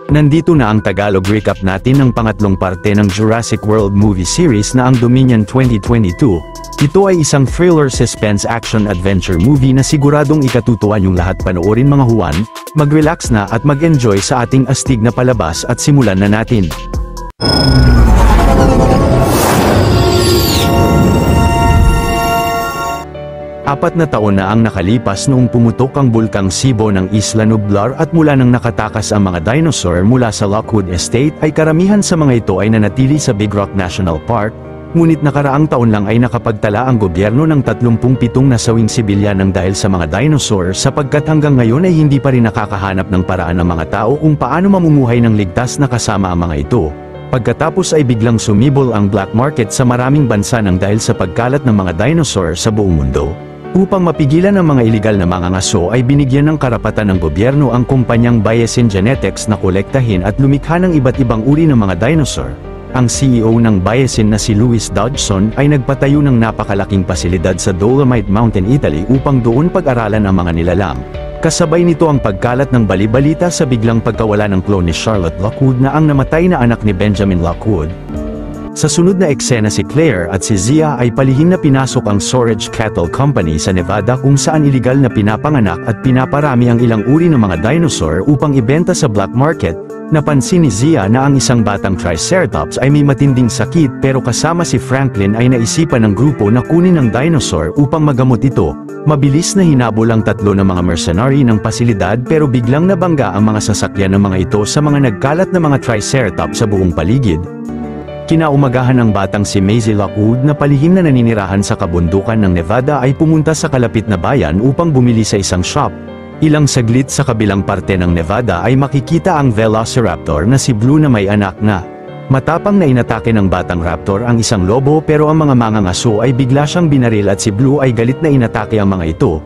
Nandito na ang Tagalog recap natin ng pangatlong parte ng Jurassic World movie series na ang Dominion 2022. Ito ay isang thriller suspense action adventure movie na siguradong ikatutuan yung lahat panoorin mga Juan, mag-relax na at mag-enjoy sa ating astig na palabas at simulan na natin. 4 na taon na ang nakalipas noong pumutok ang bulkang Sibo ng Isla Nublar at mula nang nakatakas ang mga dinosaur mula sa Lockwood Estate ay karamihan sa mga ito ay nanatili sa Big Rock National Park, ngunit nakaraang taon lang ay nakapagtala ang gobyerno ng 37 nasawing sibilyan ng dahil sa mga dinosaur sapagkat hanggang ngayon ay hindi pa rin nakakahanap ng paraan ng mga tao kung paano mamumuhay ng ligtas na kasama ang mga ito. Pagkatapos ay biglang sumibol ang black market sa maraming bansa ng dahil sa pagkalat ng mga dinosaur sa buong mundo. Upang mapigilan ang mga iligal na mangangaso ay binigyan ng karapatan ng gobyerno ang kumpanyang Bayesian Genetics na kolektahin at lumikha ng iba't ibang uri ng mga dinosaur. Ang CEO ng Bayesian na si Louis Dodgson ay nagpatayo ng napakalaking pasilidad sa Dolomite Mountain, Italy upang doon pag-aralan ang mga nilalang. Kasabay nito ang pagkalat ng balibalita sa biglang pagkawala ng clone ni Charlotte Lockwood na ang namatay na anak ni Benjamin Lockwood. Sa sunod na eksena si Claire at si Zia ay palihim na pinasok ang Storage Cattle Company sa Nevada kung saan iligal na pinapanganak at pinaparami ang ilang uri ng mga dinosaur upang ibenta sa black market. Napansin ni Zia na ang isang batang Triceratops ay may matinding sakit pero kasama si Franklin ay naisipan ng grupo na kunin ang dinosaur upang magamot ito. Mabilis na hinabol ang 3 ng mga mercenary ng pasilidad pero biglang nabangga ang mga sasakyan ng mga ito sa mga nagkalat na mga Triceratops sa buong paligid. Kinaumagahan ng batang si Maisie Lockwood na palihim na naninirahan sa kabundukan ng Nevada ay pumunta sa kalapit na bayan upang bumili sa isang shop. Ilang saglit sa kabilang parte ng Nevada ay makikita ang Velociraptor na si Blue na may anak na. Matapang na inatake ng batang raptor ang isang lobo pero ang mga mangangaso ay bigla siyang binaril at si Blue ay galit na inatake ang mga ito.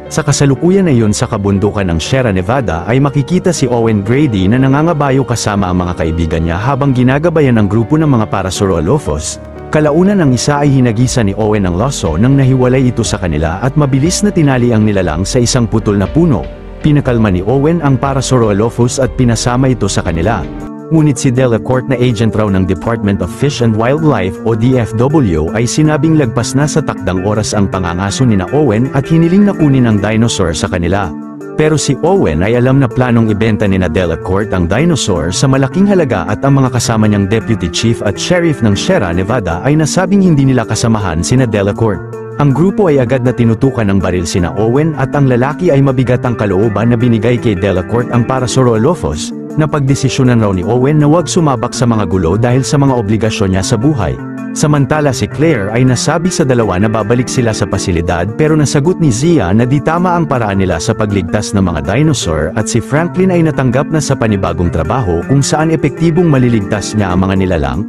Sa kasalukuyan na iyon sa kabundukan ng Sierra Nevada ay makikita si Owen Grady na nangangabayo kasama ang mga kaibigan niya habang ginagabayan ng grupo ng mga Parasaurolophus. Kalaunan ang isa ay hinagisa ni Owen ang lasso nang nahiwalay ito sa kanila at mabilis na tinali ang nilalang sa isang putol na puno. Pinakalma ni Owen ang Parasaurolophus at pinasama ito sa kanila. Ngunit si Delacourt na agent raw ng Department of Fish and Wildlife o DFW ay sinabing lagpas na sa takdang oras ang pangangaso ni na Owen at hiniling na kunin ang dinosaur sa kanila. Pero si Owen ay alam na planong ibenta ni na Delacourt ang dinosaur sa malaking halaga at ang mga kasama niyang deputy chief at sheriff ng Sierra Nevada ay nasabing hindi nila kasamahan sina Delacourt. Ang grupo ay agad na tinutukan ng baril sina Owen at ang lalaki ay mabigat ang kalooban na binigay kay Delacourt ang Parasaurolophus. Napagdesisyonan raw ni Owen na huwag sumabak sa mga gulo dahil sa mga obligasyon niya sa buhay. Samantala si Claire ay nasabi sa dalawa na babalik sila sa pasilidad pero nasagot ni Zia na di tama ang paraan nila sa pagligtas ng mga dinosaur at si Franklin ay natanggap na sa panibagong trabaho kung saan epektibong maliligtas niya ang mga nilalang.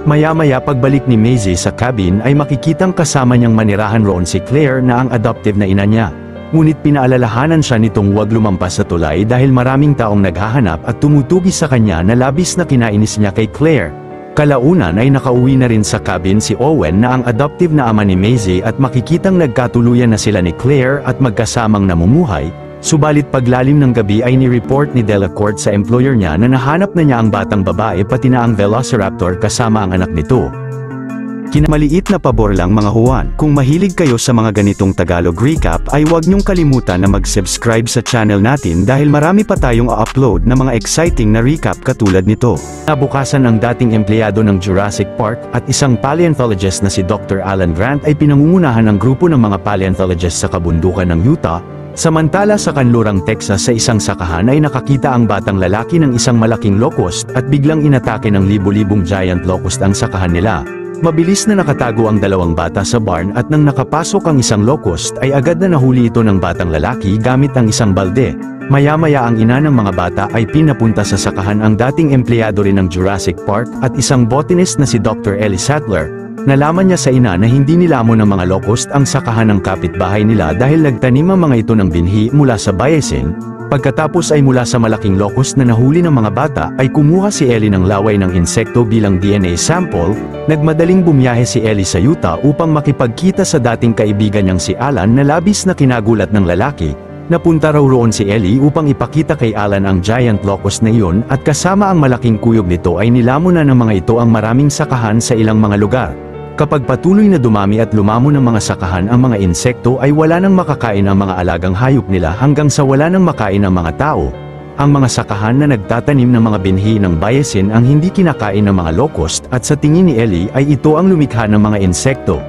Maya-maya pagbalik ni Maisie sa cabin ay makikitang kasama niyang manirahan roon si Claire na ang adoptive na ina niya. Ngunit pinaalalahanan siya nitong huwag lumampas sa tulay dahil maraming taong naghahanap at tumutugis sa kanya na labis na kinainis niya kay Claire. Kalaunan ay nakauwi na rin sa cabin si Owen na ang adoptive na ama ni Maisie at makikitang nagkatuluyan na sila ni Claire at magkasamang namumuhay, subalit paglalim ng gabi ay ni-report ni Delacourt sa employer niya na nahanap na niya ang batang babae pati na ang Velociraptor kasama ang anak nito. Kinamaliit na pabor lang mga Juan, kung mahilig kayo sa mga ganitong Tagalog recap ay huwag niyong kalimutan na mag-subscribe sa channel natin dahil marami pa tayong upload na mga exciting na recap katulad nito. Nabukasan ang dating empleyado ng Jurassic Park at isang paleontologist na si Dr. Alan Grant ay pinangungunahan ng grupo ng mga paleontologists sa kabundukan ng Utah. Samantala sa kanlurang Texas sa isang sakahan ay nakakita ang batang lalaki ng isang malaking locust at biglang inatake ng libu-libong giant locust ang sakahan nila. Mabilis na nakatago ang dalawang bata sa barn at nang nakapasok ang isang locust ay agad na nahuli ito ng batang lalaki gamit ang isang balde. Maya-maya ang ina ng mga bata ay pinapunta sa sakahan ang dating empleyado rin ng Jurassic Park at isang botanist na si Dr. Ellie Sattler. Nalaman niya sa ina na hindi nilamon ng mga locust ang sakahan ng kapitbahay nila dahil nagtanim ang mga ito ng binhi mula sa Bayesian. Pagkatapos ay mula sa malaking locust na nahuli ng mga bata ay kumuha si Ellie ng laway ng insekto bilang DNA sample. Nagmadaling bumiyahe si Ellie sa Utah upang makipagkita sa dating kaibigan niyang si Alan na labis na kinagulat ng lalaki. Napunta raw roon si Ellie upang ipakita kay Alan ang giant locust na iyon at kasama ang malaking kuyog nito ay nilamon na ng mga ito ang maraming sakahan sa ilang mga lugar. Kapag patuloy na dumami at lumamon ng mga sakahan ang mga insekto ay wala nang makakain ang mga alagang hayop nila hanggang sa wala nang makain ang mga tao. Ang mga sakahan na nagtatanim ng mga binhi ng biosin ang hindi kinakain ng mga locust at sa tingin ni Ellie ay ito ang lumikha ng mga insekto.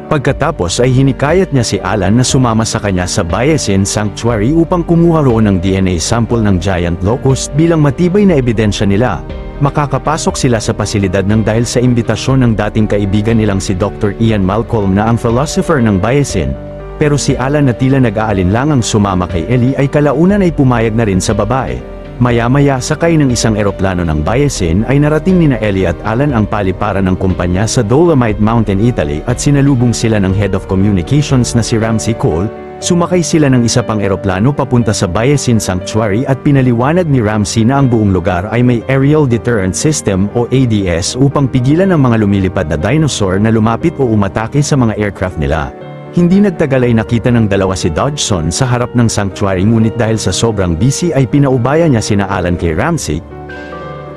Pagkatapos ay hinikayat niya si Alan na sumama sa kanya sa Biosin Sanctuary upang kumuha roon ng DNA sample ng giant locust bilang matibay na ebidensya nila. Makakapasok sila sa pasilidad ng dahil sa imbitasyon ng dating kaibigan nilang si Dr. Ian Malcolm na ang philosopher ng Biosin. Pero si Alan na tila nag-aalinlangang sumama kay Ellie ay kalaunan ay pumayag na rin sa babae. Maya-maya sakay ng isang eroplano ng Biosin ay narating nina Ellie at Alan ang paliparan ng kumpanya sa Dolomite Mountain, Italy at sinalubong sila ng Head of Communications na si Ramsey Cole. Sumakay sila ng isa pang eroplano papunta sa Biosin Sanctuary at pinaliwanag ni Ramsey na ang buong lugar ay may Aerial Deterrent System o ADS upang pigilan ang mga lumilipad na dinosaur na lumapit o umatake sa mga aircraft nila. Hindi nagtagal ay nakita ng dalawa si Dodgson sa harap ng sanctuary ngunit dahil sa sobrang busy ay pinaubaya niya sina Alan kay Ramsey.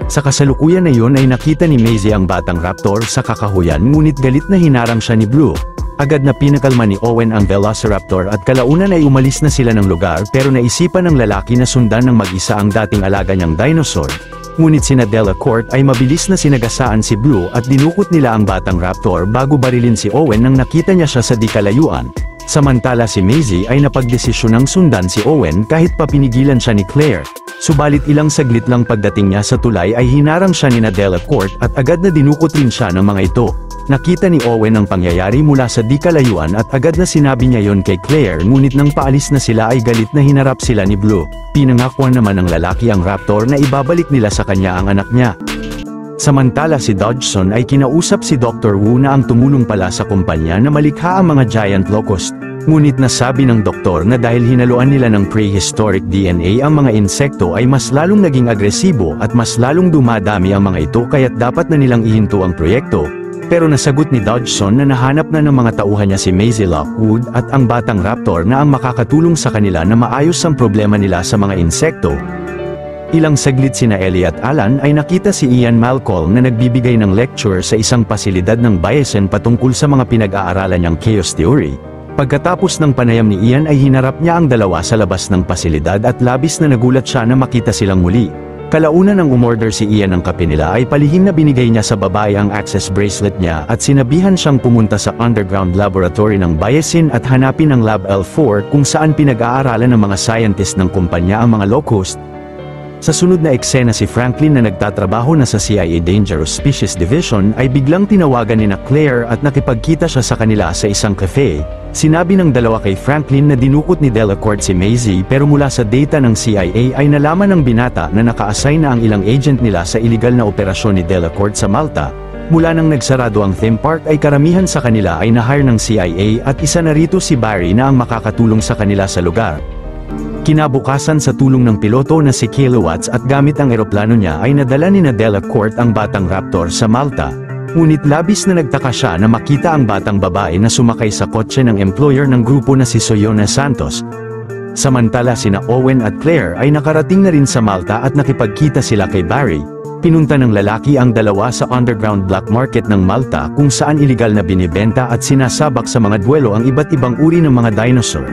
Sa kasalukuyan na iyon ay nakita ni Maisie ang batang raptor sa kakahuyan ngunit galit na hinarang siya ni Blue. Agad na pinakalma ni Owen ang Velociraptor at kalaunan ay umalis na sila ng lugar pero naisipan ng lalaki na sundan ng mag-isa ang dating alaga niyang dinosaur. Ngunit sina Delacourt ay mabilis na sinagasaan si Blue at dinukot nila ang batang raptor bago barilin si Owen nang nakita niya siya sa di kalayuan. Samantala si Maisie ay napagdesisyonang sundan si Owen kahit papinigilan siya ni Claire. Subalit ilang saglit lang pagdating niya sa tulay ay hinarang siya ni Delacourt at agad na dinukot rin siya ng mga ito. Nakita ni Owen ang pangyayari mula sa di kalayuan at agad na sinabi niya yon kay Claire ngunit nang paalis na sila ay galit na hinarap sila ni Blue. Pinangakuan naman ng lalaki ang raptor na ibabalik nila sa kanya ang anak niya. Samantala si Dodgson ay kinausap si Dr. Wu na ang tumulong pala sa kumpanya na malikha ang mga giant locust. Ngunit nasabi ng doktor na dahil hinaluan nila ng prehistoric DNA ang mga insekto ay mas lalong naging agresibo at mas lalong dumadami ang mga ito kaya't dapat na nilang ihinto ang proyekto. Pero nasagot ni Dodgson na nahanap na ng mga tauhan niya si Maisie Lockwood at ang batang raptor na ang makakatulong sa kanila na maayos ang problema nila sa mga insekto. Ilang saglit sina Ellie at Alan ay nakita si Ian Malcolm na nagbibigay ng lecture sa isang pasilidad ng Biosin patungkol sa mga pinag-aaralan niyang chaos theory. Pagkatapos ng panayam ni Ian ay hinarap niya ang dalawa sa labas ng pasilidad at labis na nagulat siya na makita silang muli. Kalaunan ng umorder si Ian ng kape nila ay palihim na binigay niya sa babae ang access bracelet niya at sinabihan siyang pumunta sa underground laboratory ng Biosin at hanapin ang Lab L4 kung saan pinag-aaralan ng mga scientist ng kumpanya ang mga locust. Sa sunod na eksena si Franklin na nagtatrabaho na sa CIA Dangerous Species Division ay biglang tinawagan ni Claire at nakipagkita siya sa kanila sa isang cafe. Sinabi ng dalawa kay Franklin na dinukot ni Delacourt si Maisie pero mula sa data ng CIA ay nalaman ng binata na naka-assign na ang ilang agent nila sa iligal na operasyon ni Delacourt sa Malta. Mula nang nagsarado ang theme park ay karamihan sa kanila ay na-hire ng CIA at isa na rito si Barry na ang makakatulong sa kanila sa lugar. Kinabukasan sa tulong ng piloto na si Kilowatts at gamit ang eroplano niya ay nadala ni Delacourt ang batang raptor sa Malta. Ngunit labis na nagtaka siya na makita ang batang babae na sumakay sa kotse ng employer ng grupo na si Soyona Santos. Samantala sina Owen at Claire ay nakarating na rin sa Malta at nakipagkita sila kay Barry. Pinunta ng lalaki ang dalawa sa underground black market ng Malta kung saan iligal na binibenta at sinasabak sa mga duelo ang iba't ibang uri ng mga dinosaur.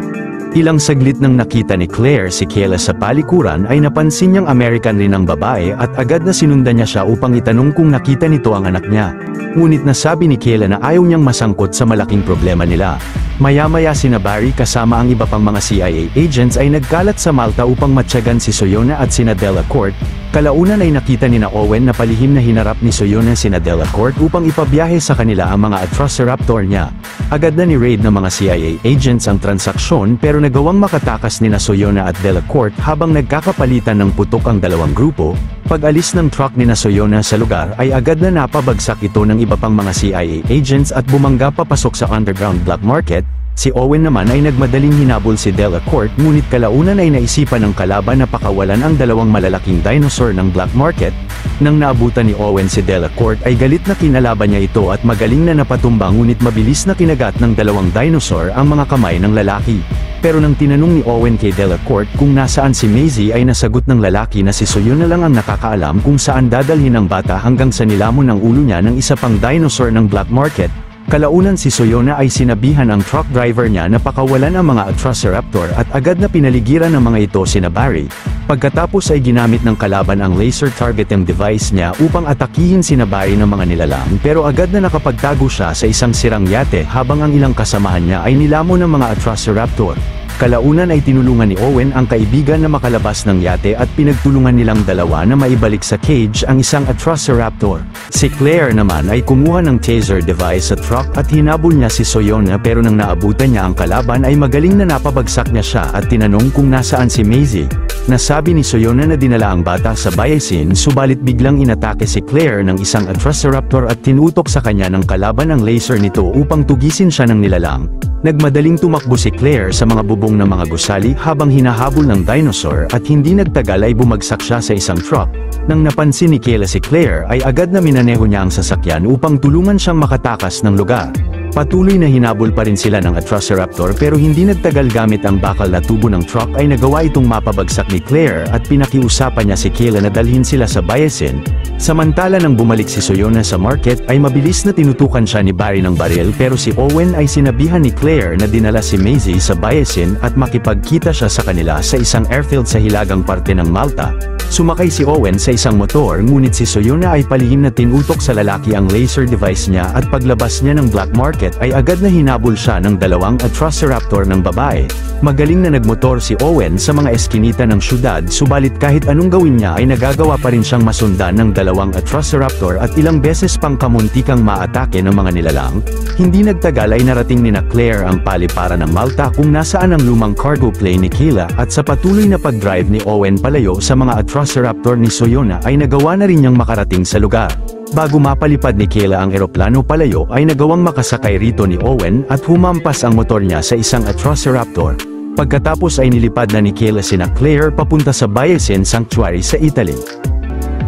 Ilang saglit nang nakita ni Claire si Kayla sa palikuran ay napansin niyang American rin ang babae at agad na sinundan niya siya upang itanong kung nakita nito ang anak niya. Ngunit nasabi ni Kayla na ayaw niyang masangkot sa malaking problema nila. Maya-maya sina Barry kasama ang iba pang mga CIA agents ay nagkalat sa Malta upang matyagan si Soyona at sina Delacourt. Kalaunan ay nakita ni Owen na palihim na hinarap ni Soyona sina Delacourt upang ipabiyahe sa kanila ang mga Atrociraptor niya. Agad na ni-raid ng mga CIA agents ang transaksyon pero nagawang makatakas ni Soyona at Delacourt habang nagkakapalitan ng putok ang dalawang grupo. Pag-alis ng truck ni Soyona sa lugar ay agad na napabagsak ito ng iba pang mga CIA agents at bumangga papasok sa underground black market. Si Owen naman ay nagmadaling hinabol si Delacourt ngunit kalaunan ay naisipan ng kalaban na pakawalan ang dalawang malalaking dinosaur ng black market. Nang naabutan ni Owen si Delacourt ay galit na kinalaban niya ito at magaling na napatumba ngunit mabilis na kinagat ng dalawang dinosaur ang mga kamay ng lalaki. Pero nang tinanong ni Owen kay Delacourt kung nasaan si Maisie ay nasagot ng lalaki na si Soyona lang ang nakakaalam kung saan dadalhin ang bata hanggang sa nilamon ng ulo niya ng isa pang dinosaur ng black market. Kalaunan si Soyona ay sinabihan ang truck driver niya na pakawalan ang mga Atrociraptor at agad na pinaligiran ng mga ito sina Barry. Pagkatapos ay ginamit ng kalaban ang laser targeting device niya upang atakihin sina Barry ng mga nilalang pero agad na nakapagtago siya sa isang sirang yate habang ang ilang kasamahan niya ay nilamon ng mga Atrociraptor. Kalaunan ay tinulungan ni Owen ang kaibigan na makalabas ng yate at pinagtulungan nilang dalawa na maibalik sa cage ang isang Atrociraptor. Si Claire naman ay kumuha ng taser device sa truck at hinabol niya si Soyona pero nang naabutan niya ang kalaban ay magaling na napabagsak niya siya at tinanong kung nasaan si Maisie. Nasabi ni Soyona na dinala ang bata sa bayesin subalit biglang inatake si Claire ng isang Atrociraptor at tinutok sa kanya ng kalaban ang laser nito upang tugisin siya ng nilalang. Nagmadaling tumakbo si Claire sa mga bubong ng mga gusali habang hinahabol ng dinosaur at hindi nagtagal ay bumagsak siya sa isang truck. Nang napansin ni Kayla si Claire ay agad na minaneho niya ang sasakyan upang tulungan siyang makatakas ng lugar. Patuloy na hinabol pa rin sila ng Atrociraptor pero hindi nagtagal gamit ang bakal na tubo ng truck ay nagawa itong mapabagsak ni Claire at pinakiusapan niya si Kayla na dalhin sila sa bayesin. Samantala nang bumalik si Soyona sa market ay mabilis na tinutukan siya ni Barry ng baril pero si Owen ay sinabihan ni Claire na dinala si Maisie sa bayesin at makipagkita siya sa kanila sa isang airfield sa hilagang parte ng Malta. Sumakay si Owen sa isang motor ngunit si Soyona ay palihim na tinutok sa lalaki ang laser device niya at paglabas niya ng black market ay agad na hinabol siya ng dalawang Atrociraptor ng babae. Magaling na nagmotor si Owen sa mga eskinita ng syudad subalit kahit anong gawin niya ay nagagawa pa rin siyang masundan ng dalawang Atrociraptor at ilang beses pang kamuntikang maatake ng mga nilalang. Hindi nagtagal ay narating ni na Claire ang paliparan ng Malta kung nasaan ang lumang cargo plane ni Kayla at sa patuloy na pag-drive ni Owen palayo sa mga Atrociraptor ni Soyona ay nagawa na rin niyang makarating sa lugar. Bago mapalipad ni Kayla ang eroplano palayo ay nagawang makasakay rito ni Owen at humampas ang motor niya sa isang Atrociraptor. Pagkatapos ay nilipad na ni Kayla sina Claire papunta sa Bayesin Sanctuary sa Italy.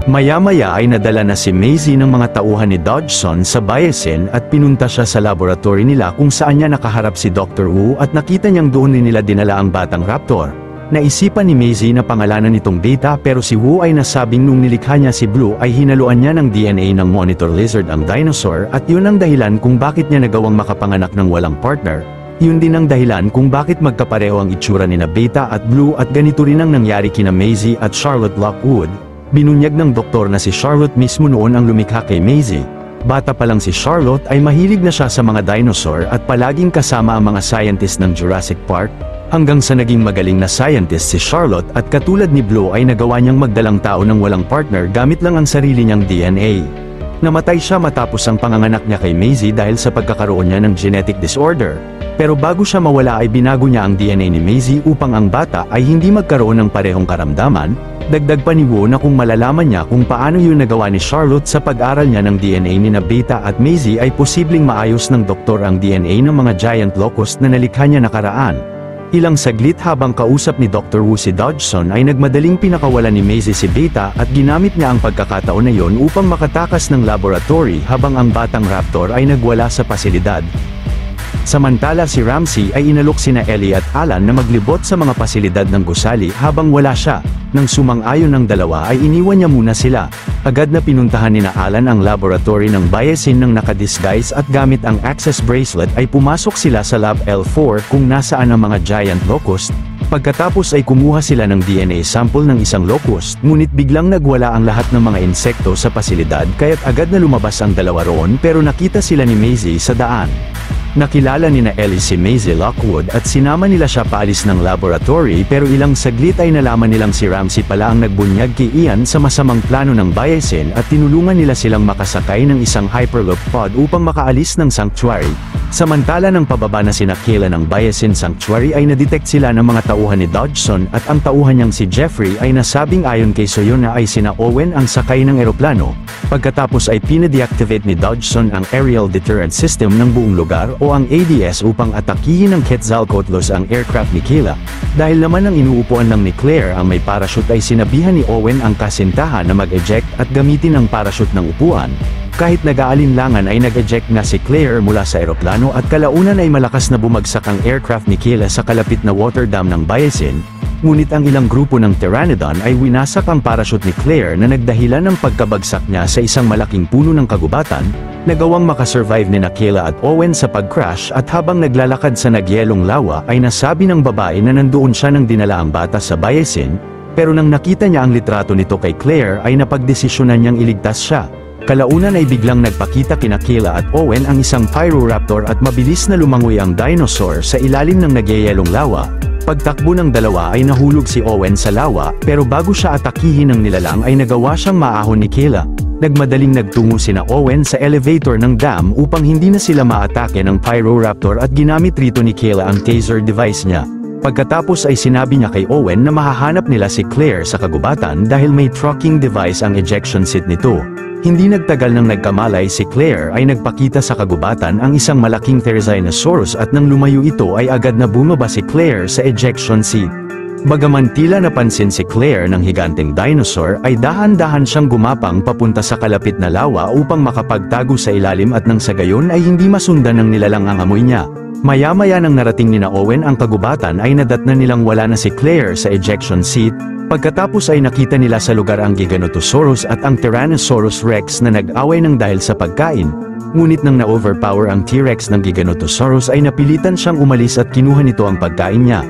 Maya-maya ay nadala na si Maisie ng mga tauhan ni Dodgson sa bayesin at pinunta siya sa laboratory nila kung saan niya nakaharap si Dr. Wu at nakita niyang doon nila dinala ang batang raptor. Naisipan ni Maisie na pangalanan nitong Beta pero si Wu ay nasabing nung nilikha niya si Blue ay hinaluan niya ng DNA ng monitor lizard ang dinosaur at yun ang dahilan kung bakit niya nagawang makapanganak ng walang partner. Yun din ang dahilan kung bakit magkapareho ang itsura ni na Beta at Blue at ganito rin ang nangyari kina Maisie at Charlotte Lockwood. Binunyag ng doktor na si Charlotte mismo noon ang lumikha kay Maisie. Bata pa lang si Charlotte ay mahilig na siya sa mga dinosaur at palaging kasama ang mga scientist ng Jurassic Park, hanggang sa naging magaling na scientist si Charlotte at katulad ni Blue ay nagawa niyang magdalang tao ng walang partner gamit lang ang sarili niyang DNA. Namatay siya matapos ang panganganak niya kay Maisie dahil sa pagkakaroon niya ng genetic disorder. Pero bago siya mawala ay binago niya ang DNA ni Maisie upang ang bata ay hindi magkaroon ng parehong karamdaman. Dagdag pa ni Wu na kung malalaman niya kung paano yun nagawa ni Charlotte sa pag-aral niya ng DNA ni na Beta at Maisie ay posibleng maayos ng doktor ang DNA ng mga giant locust na nalikha niya nakaraan. Ilang saglit habang kausap ni Dr. Wu si Dodgson ay nagmadaling pinakawalan ni Maisie si Beta at ginamit niya ang pagkakataon na yon upang makatakas ng laboratory habang ang batang raptor ay nagwala sa pasilidad. Samantala si Ramsey ay inalok sina Ellie at Alan na maglibot sa mga pasilidad ng gusali habang wala siya. Nang sumang-ayon ng dalawa ay iniwan niya muna sila. Agad na pinuntahan ni na Alan ang laboratory ng bayesin ng nakadisguise at gamit ang access bracelet ay pumasok sila sa Lab L4 kung nasaan ang mga giant locust. Pagkatapos ay kumuha sila ng DNA sample ng isang locust, ngunit biglang nagwala ang lahat ng mga insekto sa pasilidad kaya't agad na lumabas ang dalawa roon pero nakita sila ni Maisie sa daan. Nakilala ni na Ellie si Maisie Lockwood at sinama nila siya paalis ng laboratory pero ilang saglit ay nalaman nilang si Ramsey pala ang nagbunyag kay Ian sa masamang plano ng bayesin at tinulungan nila silang makasakay ng isang hyperloop pod upang makaalis ng sanctuary. Samantala ng pababa na sina Kayla ng Bayesin Sanctuary ay nadetect sila ng mga tauhan ni Dodgson at ang tauhan niyang si Jeffrey ay nasabing ayon kay Soyona ay sina Owen ang sakay ng eroplano. Pagkatapos ay pina-deactivate ni Dodgson ang Aerial Deterrent System ng buong lugar o ang ADS upang atakihin ng Quetzalcoatlus ang aircraft ni Kayla. Dahil naman ang inuupuan lang ni Claire ang may parachute ay sinabihan ni Owen ang kasintahan na mag-eject at gamitin ang parachute ng upuan. Kahit nag-aalinlangan ay nag-eject nga si Claire mula sa eroplano at kalaunan ay malakas na bumagsak ang aircraft ni Kayla sa kalapit na water dam ng Bayasin, ngunit ang ilang grupo ng Pteranodon ay winasak ang parachute ni Claire na nagdahilan ng pagkabagsak niya sa isang malaking puno ng kagubatan, nagawang makasurvive ni Kayla at Owen sa pag-crash at habang naglalakad sa nagyelong lawa ay nasabi ng babae na nandoon siya nang dinala ang bata sa Bayasin, pero nang nakita niya ang litrato nito kay Claire ay napagdesisyonan niyang iligtas siya. Kalaunan ay biglang nagpakita kina Kayla at Owen ang isang Pyroraptor at mabilis na lumangoy ang dinosaur sa ilalim ng nagyayelong lawa. Pagtakbo ng dalawa ay nahulog si Owen sa lawa, pero bago siya atakihin ng nilalang ay nagawa siyang maahon ni Kayla. Nagmadaling nagtungo sina Owen sa elevator ng dam upang hindi na sila maatake ng Pyroraptor at ginamit rito ni Kayla ang taser device niya. Pagkatapos ay sinabi niya kay Owen na mahahanap nila si Claire sa kagubatan dahil may tracking device ang ejection seat nito. Hindi nagtagal nang nagkamalay si Claire ay nagpakita sa kagubatan ang isang malaking Therizinosaurus at nang lumayo ito ay agad na bumaba si Claire sa ejection seat. Bagaman tila napansin si Claire ng higanteng dinosaur ay dahan-dahan siyang gumapang papunta sa kalapit na lawa upang makapagtago sa ilalim at nang sa gayon ay hindi masundan ng nilalang ang amoy niya. Maya-maya nang narating ni Owen ang kagubatan ay nadatnan nilang wala na si Claire sa ejection seat. Pagkatapos ay nakita nila sa lugar ang Giganotosaurus at ang Tyrannosaurus Rex na nag-away ng dahil sa pagkain. Ngunit nang na-overpower ang T-Rex ng Giganotosaurus ay napilitan siyang umalis at kinuha nito ang pagkain niya.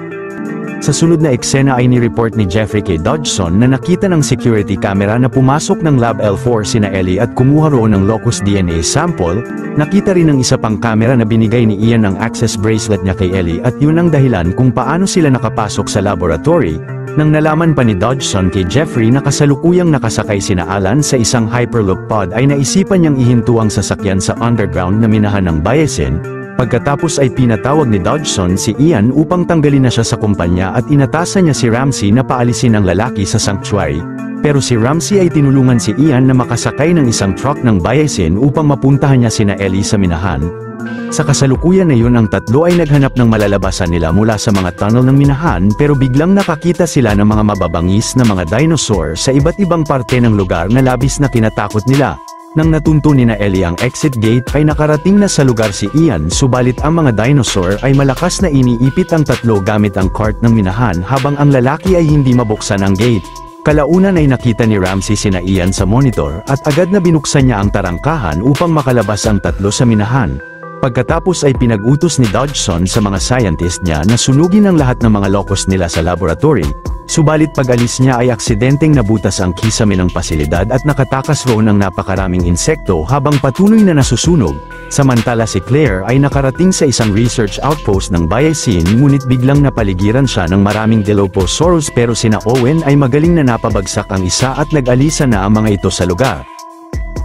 Sa sunod na eksena ay ni-report ni Jeffrey K. Dodgson na nakita ng security camera na pumasok ng Lab L4 sina Ellie at kumuha roon ng locus DNA sample. Nakita rin ng isa pang camera na binigay ni Ian ang access bracelet niya kay Ellie at yun ang dahilan kung paano sila nakapasok sa laboratory. Nang nalaman pa ni Dodgson kay Jeffrey na kasalukuyang nakasakay sina Alan sa isang Hyperloop pod ay naisipan niyang ihinto ang sasakyan sa underground na minahan ng Bayasin. Pagkatapos ay pinatawag ni Dodgson si Ian upang tanggalin na siya sa kumpanya at inatasan niya si Ramsey na paalisin ang lalaki sa sanctuary. Pero si Ramsey ay tinulungan si Ian na makasakay ng isang truck ng Bayasin upang mapuntahan niya sina Ellie sa minahan. Sa kasalukuyan na yun ang tatlo ay naghanap ng malalabasan nila mula sa mga tunnel ng minahan pero biglang nakakita sila ng mga mababangis na mga dinosaur sa iba't ibang parte ng lugar na labis na kinatakot nila. Nang natunto ni Ellie ang exit gate ay nakarating na sa lugar si Ian subalit ang mga dinosaur ay malakas na iniipit ang tatlo gamit ang cart ng minahan habang ang lalaki ay hindi mabuksan ang gate. Kalaunan ay nakita ni Ramsey sina Ian sa monitor at agad na binuksan niya ang tarangkahan upang makalabas ang tatlo sa minahan. Pagkatapos ay pinag-utos ni Dodgson sa mga scientist niya na sunugin ang lahat ng mga locus nila sa laboratory, subalit pag-alis niya ay aksidenteng nabutas ang kisame ng pasilidad at nakatakas roon ng napakaraming insekto habang patuloy na nasusunog. Samantala si Claire ay nakarating sa isang research outpost ng Bayasin ngunit biglang napaligiran siya ng maraming Dilophosaurus pero sina Owen ay magaling na napabagsak ang isa at nag-alisa na ang mga ito sa lugar.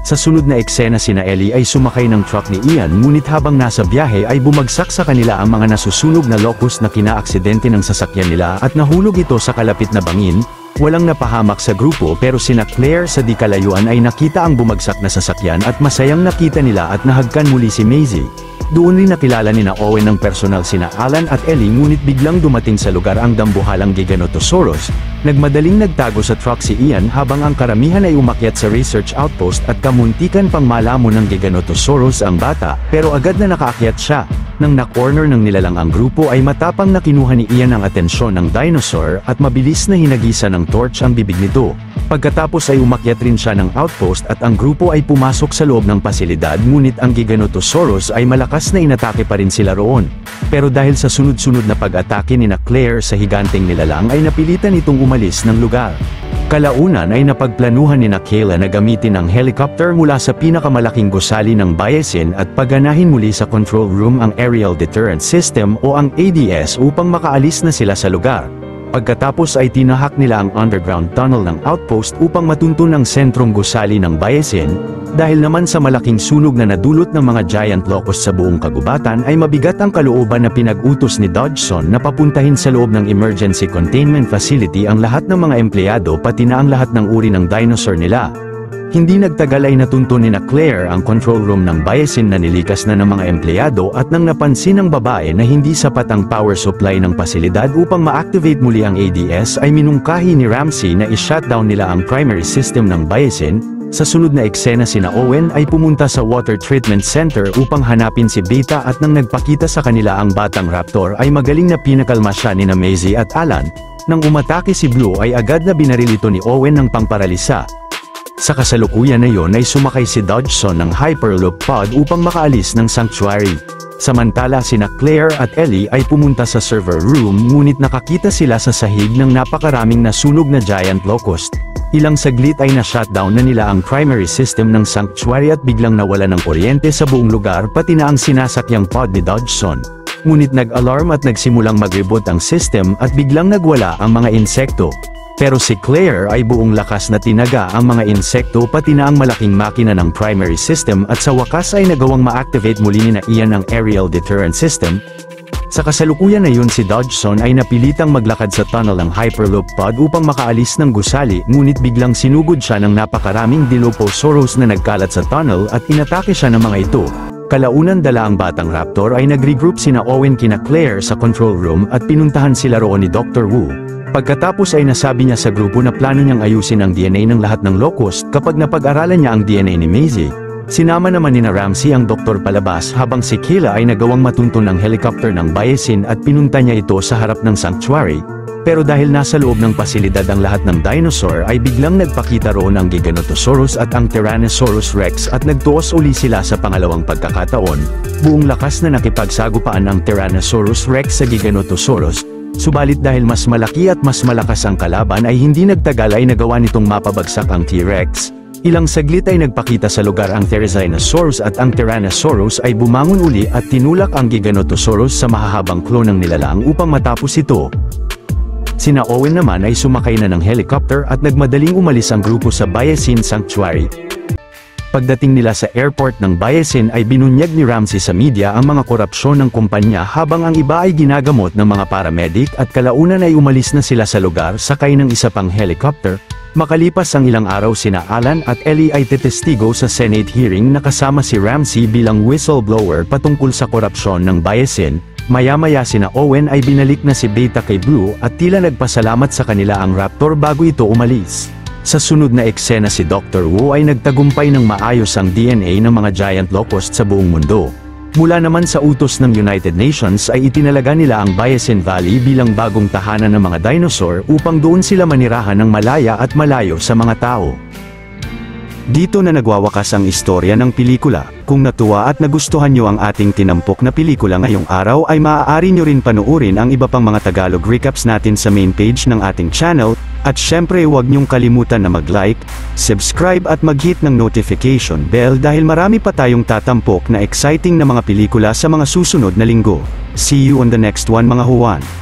Sa sunod na eksena sina Ellie ay sumakay ng truck ni Ian ngunit habang nasa biyahe ay bumagsak sa kanila ang mga nasusunog na locus na kinaaksidente ng sasakyan nila at nahulog ito sa kalapit na bangin. Walang napahamak sa grupo pero sina Claire sa di kalayuan ay nakita ang bumagsak na sasakyan at masayang nakita nila at nahagkan muli si Maisie. Doon rin nakilala ni Owen ng personal sina Alan at Ellie ngunit biglang dumating sa lugar ang dambuhalang Giganotosaurus. Nagmadaling nagtago sa truck si Ian habang ang karamihan ay umakyat sa research outpost at kamuntikan pang malamon ng Giganotosaurus ang bata pero agad na nakaakyat siya. Nang na-corner ng nilalang ang grupo ay matapang na kinuha ni Ian ang atensyon ng dinosaur at mabilis na hinagisa ng torch ang bibig nito. Pagkatapos ay umakyat rin siya ng outpost at ang grupo ay pumasok sa loob ng pasilidad ngunit ang Giganotosaurus ay malakas na inatake pa rin sila roon. Pero dahil sa sunod-sunod na pag-atake ni Claire sa higanteng nilalang ay napilitan itong umalis ng lugar. Kalaunan ay napagplanuhan ni Kayla na gamitin ang helicopter mula sa pinakamalaking gusali ng Bayasin at paganahin muli sa control room ang Aerial Deterrent System o ang ADS upang makaalis na sila sa lugar. Pagkatapos ay tinahak nila ang underground tunnel ng outpost upang matuntun ang sentrong gusali ng Bayasin. Dahil naman sa malaking sunog na nadulot ng mga giant locust sa buong kagubatan ay mabigat ang kalooban na pinag-utos ni Dodgson na papuntahin sa loob ng emergency containment facility ang lahat ng mga empleyado pati na ang lahat ng uri ng dinosaur nila. Hindi nagtagal ay natunto ni Claire ang control room ng Bayasin na nilikas na ng mga empleyado at nang napansin ng babae na hindi sapat ang power supply ng pasilidad upang ma-activate muli ang ADS ay minungkahi ni Ramsey na i-shutdown nila ang primary system ng Bayasin. Sa sunod na eksena sina Owen ay pumunta sa water treatment center upang hanapin si Beta at nang nagpakita sa kanila ang batang raptor ay magaling na pinakalma siya ni Maisie at Alan. Nang umatake si Blue ay agad na binaril ito ni Owen ng pangparalisa. Sa kasalukuyan na yon ay sumakay si Dodgson ng Hyperloop pod upang makaalis ng sanctuary. Samantala sina Claire at Ellie ay pumunta sa server room ngunit nakakita sila sa sahig ng napakaraming nasunog na giant locust. Ilang saglit ay na-shutdown na nila ang primary system ng sanctuary at biglang nawala ng kuryente sa buong lugar pati na ang sinasakyang pod ni Dodgson. Ngunit nag-alarm at nagsimulang mag-reboot ang system at biglang nagwala ang mga insekto. Pero si Claire ay buong lakas na tinaga ang mga insekto pati na ang malaking makina ng primary system at sa wakas ay nagawang ma-activate muli ni Ian ang aerial deterrent system. Sa kasalukuyan na yun si Dodgson ay napilitang maglakad sa tunnel ng Hyperloop pod upang makaalis ng gusali ngunit biglang sinugod siya ng napakaraming Dilophosaurus na nagkalat sa tunnel at inatake siya ng mga ito. Kalaunan dala ang batang raptor ay nag-regroup sina Owen kina Claire sa control room at pinuntahan sila roon ni Dr. Wu. Pagkatapos ay nasabi niya sa grupo na plano niyang ayusin ang DNA ng lahat ng locust kapag napag-aralan niya ang DNA ni Maisie. Sinama naman ni Ramsey ang doktor palabas habang si Kayla ay nagawang matuntun ng helicopter ng Biosin at pinunta niya ito sa harap ng sanctuary. Pero dahil nasa loob ng pasilidad ang lahat ng dinosaur ay biglang nagpakita roon ang Giganotosaurus at ang Tyrannosaurus Rex at nagtuos uli sila sa pangalawang pagkakataon. Buong lakas na nakipagsagupaan ang Tyrannosaurus Rex sa Giganotosaurus. Subalit dahil mas malaki at mas malakas ang kalaban ay hindi nagtagal ay nagawa nitong mapabagsak ang T-Rex. Ilang saglit ay nagpakita sa lugar ang Therizinosaurus at ang Tyrannosaurus ay bumangon uli at tinulak ang Giganotosaurus sa mahahabang klo ng nilalang upang matapos ito. Sina Owen naman ay sumakay na ng helicopter at nagmadaling umalis ang grupo sa Biosin Sanctuary. Pagdating nila sa airport ng Biosin ay binunyag ni Ramsey sa media ang mga korupsyon ng kumpanya habang ang iba ay ginagamot ng mga paramedic at kalaunan ay umalis na sila sa lugar sakay ng isa pang helicopter. Makalipas ang ilang araw sina Alan at Ellie ay tetestigo sa Senate hearing na kasama si Ramsey bilang whistleblower patungkol sa korupsyon ng Biosin. Maya-maya sina Owen ay binalik na si Beta kay Blue at tila nagpasalamat sa kanila ang raptor bago ito umalis. Sa sunod na eksena si Dr. Wu ay nagtagumpay ng maayos ang DNA ng mga giant locust sa buong mundo. Mula naman sa utos ng United Nations ay itinalaga nila ang Biosin Valley bilang bagong tahanan ng mga dinosaur upang doon sila manirahan ng malaya at malayo sa mga tao. Dito na nagwawakas ang istorya ng pelikula. Kung natuwa at nagustuhan nyo ang ating tinampok na pelikula ngayong araw ay maaari nyo rin panuorin ang iba pang mga Tagalog recaps natin sa main page ng ating channel. At syempre huwag niyong kalimutan na mag-like, subscribe at mag-hit ng notification bell dahil marami pa tayong tatampok na exciting na mga pelikula sa mga susunod na linggo. See you on the next one mga Juan.